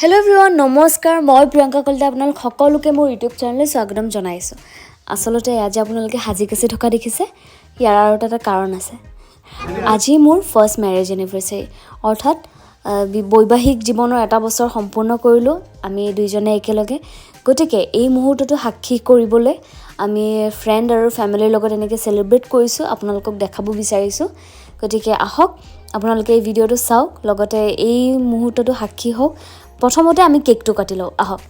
Hello' everyone নমস্কাৰ মই প্ৰিয়ংকা কলিতা আপোনালোক সকলোকে মোৰ ইউটিউব চেনেললৈ স্বাগতম জনাইছোঁ। আচলতে আজি আপোনালোকে সাজি কাচি থকা দেখিছে, ইয়াৰ আৰু এটা কাৰণ আছে। আজি মোৰ ফাৰ্ষ্ট মেৰেজ এনিভাৰ্চাৰী, অৰ্থাৎ বৈবাহিক জীৱনৰ এটা বছৰ সম্পূৰ্ণ কৰিলোঁ আমি দুইজনে একেলগে। গতিকে এই মুহূৰ্তটো সাক্ষী কৰিবলৈ আমি ফ্ৰেণ্ড আৰু ফেমিলিৰ লগত এনেকৈ চেলিব্ৰেট কৰিছোঁ, আপোনালোকক দেখাব বিচাৰিছোঁ। গতিকে আহক আপোনালোকে এই ভিডিঅ'টো চাওক, লগতে এই মুহূৰ্তটো সাক্ষী হওক। প্ৰথমতে আমি কেকটো কাটি লওঁ, আহক।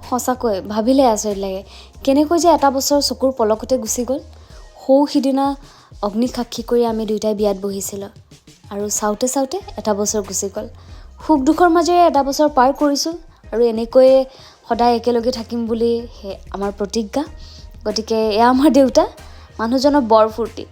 সঁচাকৈ ভাবিলে আচৰিত লাগে, কেনেকৈ যে এটা বছৰ চকুৰ পলকতে গুচি গ'ল। সিদিনা অগ্নিক সাক্ষী কৰি আমি দুয়োটাই বিয়াত বহিছিলোঁ আৰু চাওঁতে চাওঁতে এটা বছৰ গুচি গ'ল। সুখ দুখৰ মাজেৰে এটা বছৰ পাৰ কৰিছোঁ আৰু এনেকৈয়ে সদায় একেলগে থাকিম বুলি আমাৰ প্ৰতিজ্ঞা। গতিকে এয়া আমাৰ দেউতা, মানুহজনৰ বৰ ফূৰ্তি।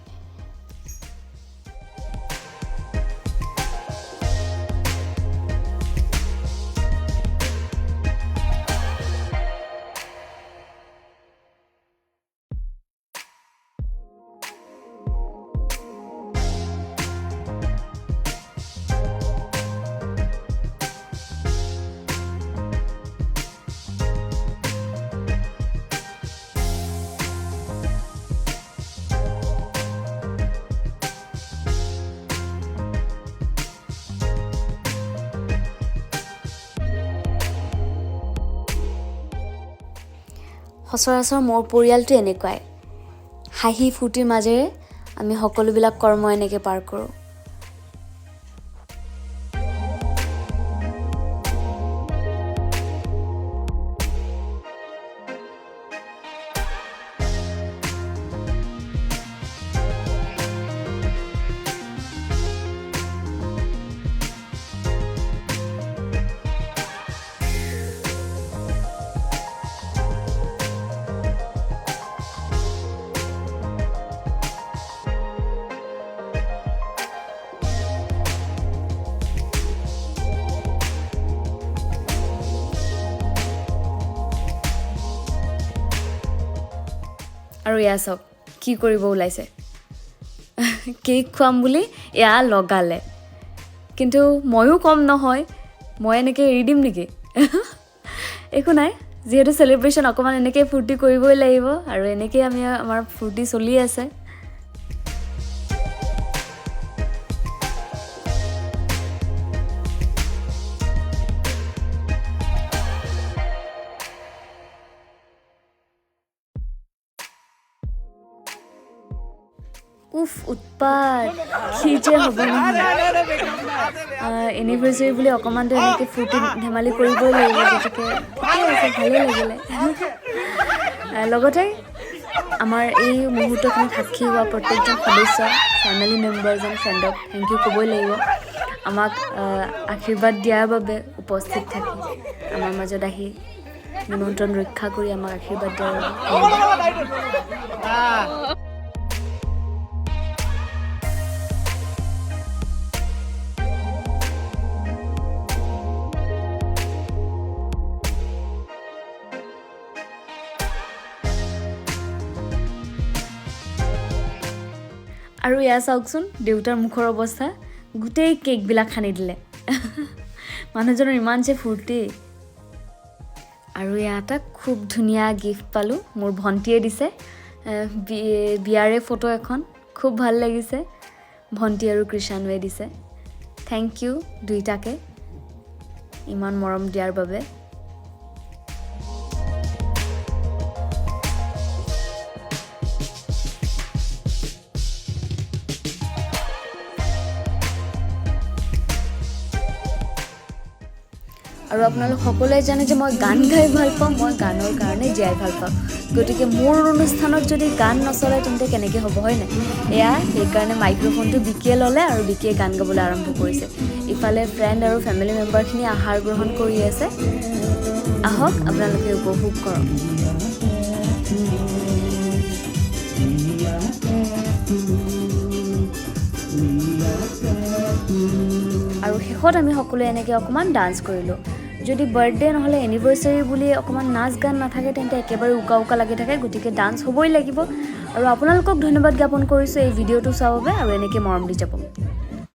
সচৰাচৰ মোৰ পৰিয়ালটো এনেকুৱাই, হাঁহি ফূৰ্তিৰ মাজেৰে আমি সকলোবিলাক কৰ্ম এনেকৈ পাৰ কৰোঁ। আৰু এয়া চাওক কি কৰিব ওলাইছে, কেক খুৱাম বুলি এয়া লগালে। কিন্তু ময়ো কম নহয়, মই এনেকৈ এৰি দিম নেকি? একো নাই, যিহেতু চেলিব্ৰেশ্যন অকণমান এনেকৈ ফূৰ্তি কৰিবই লাগিব আৰু এনেকৈ আমাৰ ফূৰ্তি চলি আছে। উৎপাত কি যে হ'ব নহয়। এনিভাৰ্চাৰী বুলি অকণমানতো এনেকৈ ফূৰ্তি ধেমালি কৰিবই লাগিব, গতিকে ঠিকে আছে, ভালেই লাগিলে। লগতে আমাৰ এই মুহূৰ্তখিনিত সাক্ষী হোৱা প্ৰত্যেকজন সদস্য, ফেমিলি মেম্বাৰ্ছ এণ্ড ফ্ৰেণ্ডক থেংক ইউ ক'বই লাগিব, আমাক আশীৰ্বাদ দিয়াৰ বাবে উপস্থিত থাকি আমাৰ মাজত আহি নিমন্ত্ৰণ ৰক্ষা কৰি আমাক আশীৰ্বাদ দিয়াৰ বাবে। আৰু এয়া চাওকচোন দেউতাৰ মুখৰ অৱস্থা, গোটেই কেকবিলাক সানি দিলে। মানুহজনৰ ইমান যে ফূৰ্তি। আৰু এয়া এটা খুব ধুনীয়া গিফ্ট পালোঁ, মোৰ ভণ্টীয়ে দিছে, বিয়াৰে ফটো এখন, খুব ভাল লাগিছে। ভণ্টী আৰু কৃষাণুৱে দিছে। থেংক ইউ দুইটাকে ইমান মৰম দিয়াৰ বাবে। আৰু আপোনালোক সকলোৱে জানে যে মই গান গাই ভাল পাওঁ, মই গানৰ কাৰণে জীয়াই ভাল পাওঁ। গতিকে মোৰ অনুষ্ঠানত যদি গান নচলে তেন্তে কেনেকৈ হ'ব হয় নাই এয়া সেইকাৰণে মাইক্ৰফোনটো বিকিয়ে ল'লে আৰু বিকিয়ে গান গাবলৈ আৰম্ভ কৰিছে ইফালে ফ্ৰেণ্ড আৰু ফেমিলি মেম্বাৰখিনি আহাৰ গ্ৰহণ কৰি আছে আহক আপোনালোকে উপভোগ কৰক আৰু শেষত আমি সকলোৱে এনেকৈ অকণমান ডান্স কৰিলোঁ যদি বাৰ্থডে নহ'লে এনিভাৰ্চাৰী বুলি অকণমান নাচ গান নাথাকে তেন্তে একেবাৰে উকা লাগি থাকে গতিকে ডান্স হ'বই লাগিব আৰু আপোনালোকক ধন্যবাদ জ্ঞাপন কৰিছোঁ এই ভিডিঅ'টো চোৱাৰ বাবে আৰু এনেকৈ মৰম দি যাব